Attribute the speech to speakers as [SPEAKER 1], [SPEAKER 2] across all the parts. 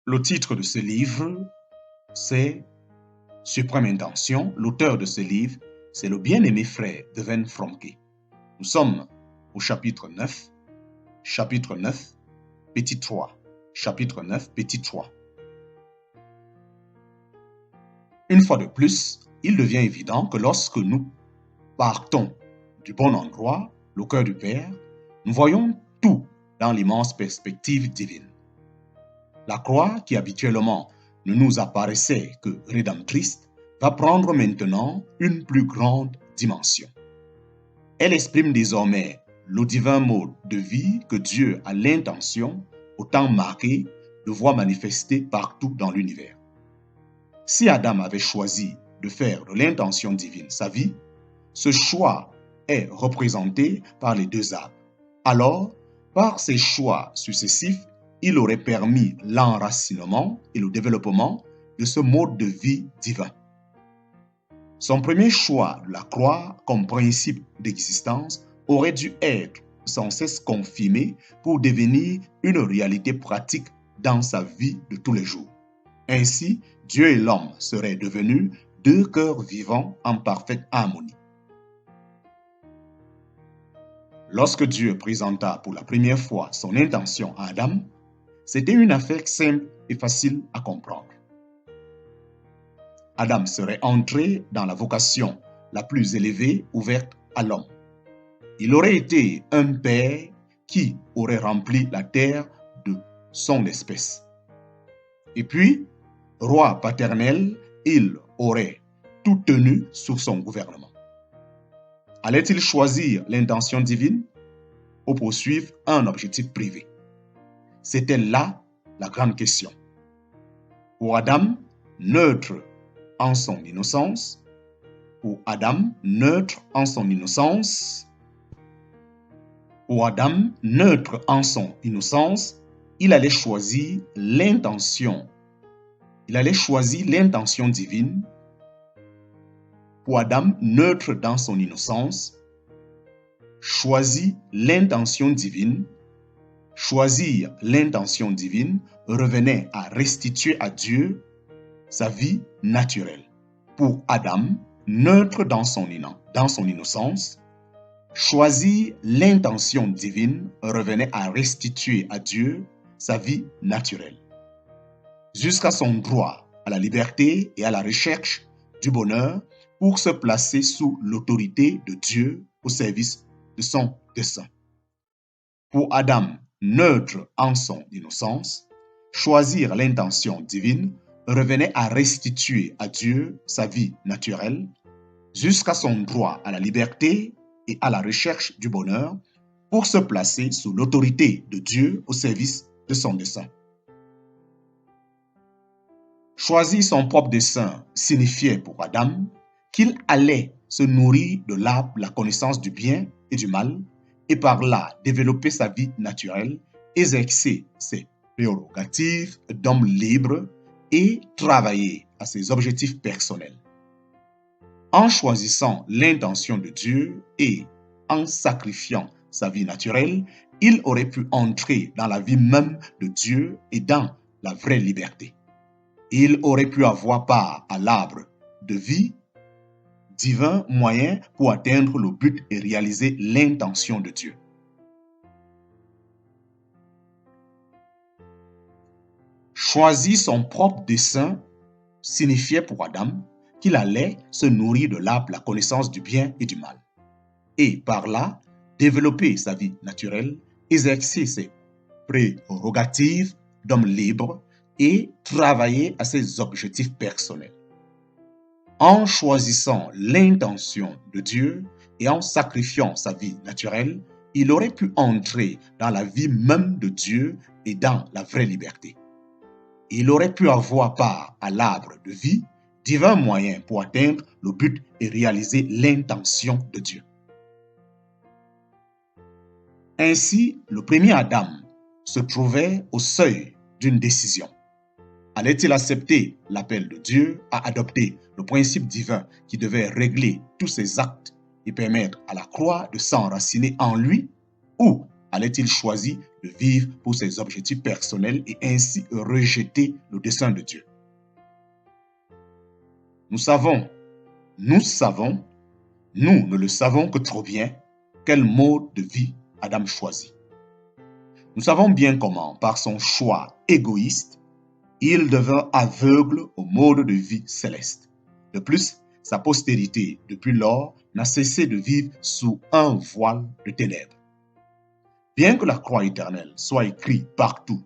[SPEAKER 1] Le titre de ce livre, c'est Suprême Intention. L'auteur de ce livre, c'est le bien-aimé frère Devin Fromke. Nous sommes au chapitre 9, petit 3. Chapitre 9, petit 3. Une fois de plus, il devient évident que lorsque nous partons du bon endroit, le cœur du Père, nous voyons tout dans l'immense perspective divine. La croix, qui habituellement ne nous apparaissait que rédemptrice, va prendre maintenant une plus grande dimension. Elle exprime désormais le divin mode de vie que Dieu a l'intention, au temps marqué, de voir manifester partout dans l'univers. Si Adam avait choisi de faire de l'intention divine sa vie, ce choix est représenté par les deux arbres. Alors, par ces choix successifs, il aurait permis l'enracinement et le développement de ce mode de vie divin. Son premier choix de la croix comme principe d'existence aurait dû être sans cesse confirmé pour devenir une réalité pratique dans sa vie de tous les jours. Ainsi, Dieu et l'homme seraient devenus deux cœurs vivants en parfaite harmonie. Lorsque Dieu présenta pour la première fois son intention à Adam, c'était une affaire simple et facile à comprendre. Adam serait entré dans la vocation la plus élevée ouverte à l'homme. Il aurait été un père qui aurait rempli la terre de son espèce. Et puis, roi paternel, il aurait tout tenu sous son gouvernement. Allait-il choisir l'intention divine ou poursuivre un objectif privé? C'était là la grande question. Pour Adam, neutre en son innocence, il allait choisir l'intention. Il allait choisir l'intention divine. Pour Adam, neutre dans son innocence, choisir l'intention divine revenait à restituer à Dieu sa vie naturelle. Pour Adam, neutre dans son innocence, choisir l'intention divine revenait à restituer à Dieu sa vie naturelle. Jusqu'à son droit à la liberté et à la recherche du bonheur pour se placer sous l'autorité de Dieu au service de son dessein. Pour Adam, neutre en son innocence, choisir l'intention divine revenait à restituer à Dieu sa vie naturelle jusqu'à son droit à la liberté et à la recherche du bonheur pour se placer sous l'autorité de Dieu au service de son dessein. Choisir son propre dessein signifiait pour Adam qu'il allait se nourrir de l'arbre la connaissance du bien et du mal et par là développer sa vie naturelle, exercer ses prérogatives d'homme libre et travailler à ses objectifs personnels. En choisissant l'intention de Dieu et en sacrifiant sa vie naturelle, il aurait pu entrer dans la vie même de Dieu et dans la vraie liberté. Il aurait pu avoir part à l'arbre de vie, divin moyen pour atteindre le but et réaliser l'intention de Dieu. Choisir son propre dessein signifiait pour Adam qu'il allait se nourrir de l'arbre la connaissance du bien et du mal, et par là développer sa vie naturelle, exercer ses prérogatives d'homme libre et travailler à ses objectifs personnels. En choisissant l'intention de Dieu et en sacrifiant sa vie naturelle, il aurait pu entrer dans la vie même de Dieu et dans la vraie liberté. Il aurait pu avoir part à l'arbre de vie, divin moyen pour atteindre le but et réaliser l'intention de Dieu. Ainsi, le premier Adam se trouvait au seuil d'une décision. Allait-il accepter l'appel de Dieu à adopter le principe divin qui devait régler tous ses actes et permettre à la croix de s'enraciner en lui, ou allait-il choisir de vivre pour ses objectifs personnels et ainsi rejeter le dessein de Dieu. Nous ne le savons que trop bien, quel mode de vie Adam choisit. Nous savons bien comment, par son choix égoïste, il devint aveugle au mode de vie céleste. De plus, sa postérité, depuis lors, n'a cessé de vivre sous un voile de ténèbres. Bien que la croix éternelle soit écrite partout,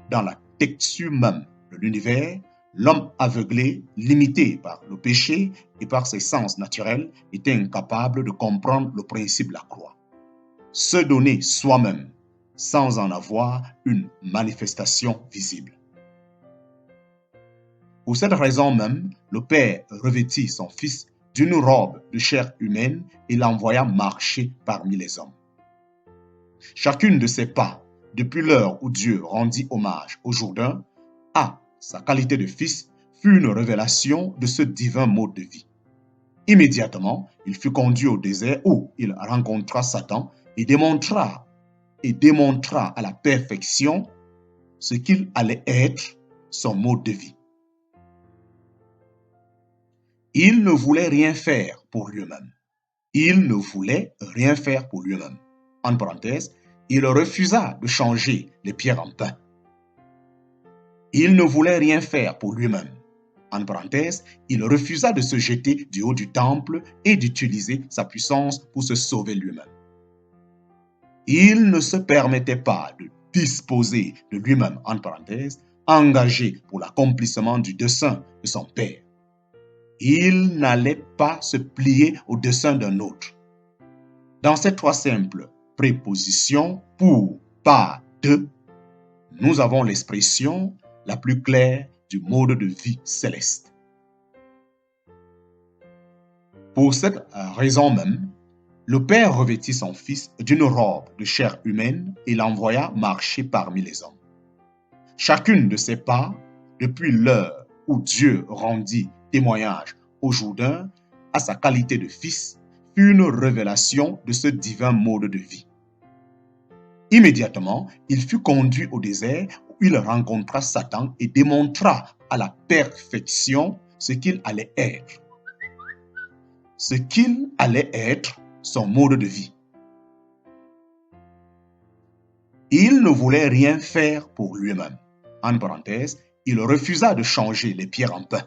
[SPEAKER 1] dans la texture même de l'univers, l'homme aveuglé, limité par le péché et par ses sens naturels, était incapable de comprendre le principe de la croix. Se donner soi-même sans en avoir une manifestation visible. Pour cette raison même, le Père revêtit son Fils d'une robe de chair humaine et l'envoya marcher parmi les hommes. Chacune de ses pas, depuis l'heure où Dieu rendit hommage au Jourdain, à sa qualité de Fils, fut une révélation de ce divin mode de vie. Immédiatement, il fut conduit au désert où il rencontra Satan et démontra à la perfection ce qu'il allait être son mode de vie. Il ne voulait rien faire pour lui-même. En parenthèse, il refusa de changer les pierres en pain. Il ne voulait rien faire pour lui-même. En parenthèse, il refusa de se jeter du haut du temple et d'utiliser sa puissance pour se sauver lui-même. Il ne se permettait pas de disposer de lui-même, en parenthèse, engagé pour l'accomplissement du dessein de son Père. Il n'allait pas se plier au dessein d'un autre. Dans ces trois simples prépositions, pour, par, de, nous avons l'expression la plus claire du mode de vie céleste. Pour cette raison même, le Père revêtit son Fils d'une robe de chair humaine et l'envoya marcher parmi les hommes. Chacune de ses pas, depuis l'heure où Dieu rendit témoignage au Jourdain à sa qualité de Fils, fut une révélation de ce divin mode de vie. Immédiatement, il fut conduit au désert où il rencontra Satan et démontra à la perfection ce qu'il allait être. Son mode de vie. Il ne voulait rien faire pour lui-même. En parenthèse, il refusa de changer les pierres en pain.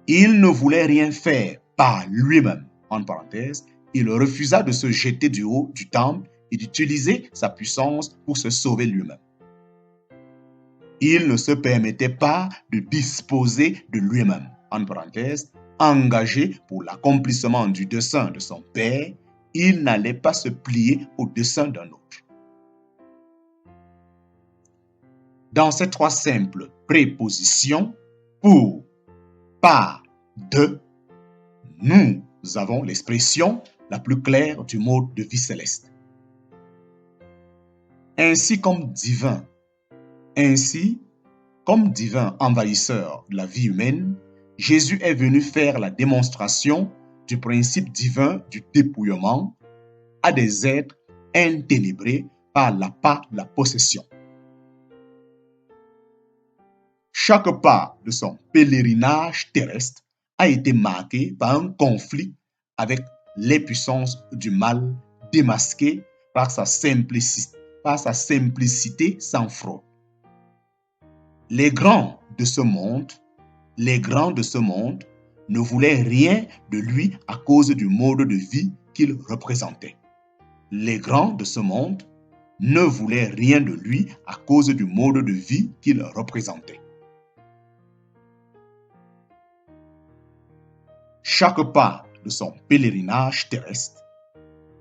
[SPEAKER 1] Il ne voulait rien faire par lui-même. En parenthèse, il refusa de se jeter du haut du temple et d'utiliser sa puissance pour se sauver lui-même. Il ne se permettait pas de disposer de lui-même. En parenthèse, engagé pour l'accomplissement du dessein de son Père, il n'allait pas se plier au dessein d'un autre. Dans ces trois simples prépositions, pour, par, de, nous avons l'expression la plus claire du mode de vie céleste. Ainsi comme divin envahisseur de la vie humaine, Jésus est venu faire la démonstration du principe divin du dépouillement à des êtres inténébrés par la possession. Chaque pas de son pèlerinage terrestre a été marqué par un conflit avec les puissances du mal démasquées par sa simplicité sans fraude. Les grands de ce monde ne voulaient rien de lui à cause du mode de vie qu'il représentait. Les grands de ce monde ne voulaient rien de lui à cause du mode de vie qu'il représentait. Chaque pas de son pèlerinage terrestre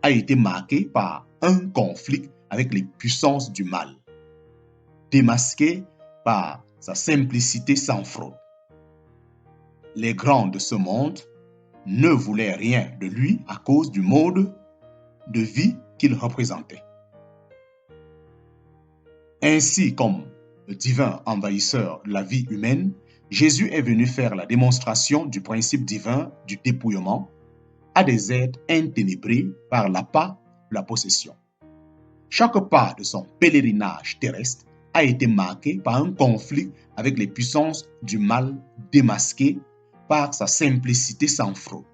[SPEAKER 1] a été marqué par un conflit avec les puissances du mal, démasqué par sa simplicité sans fraude. Les grands de ce monde ne voulaient rien de lui à cause du mode de vie qu'il représentait. Ainsi comme le divin envahisseur de la vie humaine, Jésus est venu faire la démonstration du principe divin du dépouillement à des êtres inténébrés par l'appât de la possession. Chaque pas de son pèlerinage terrestre a été marqué par un conflit avec les puissances du mal démasqué par sa simplicité sans fraude.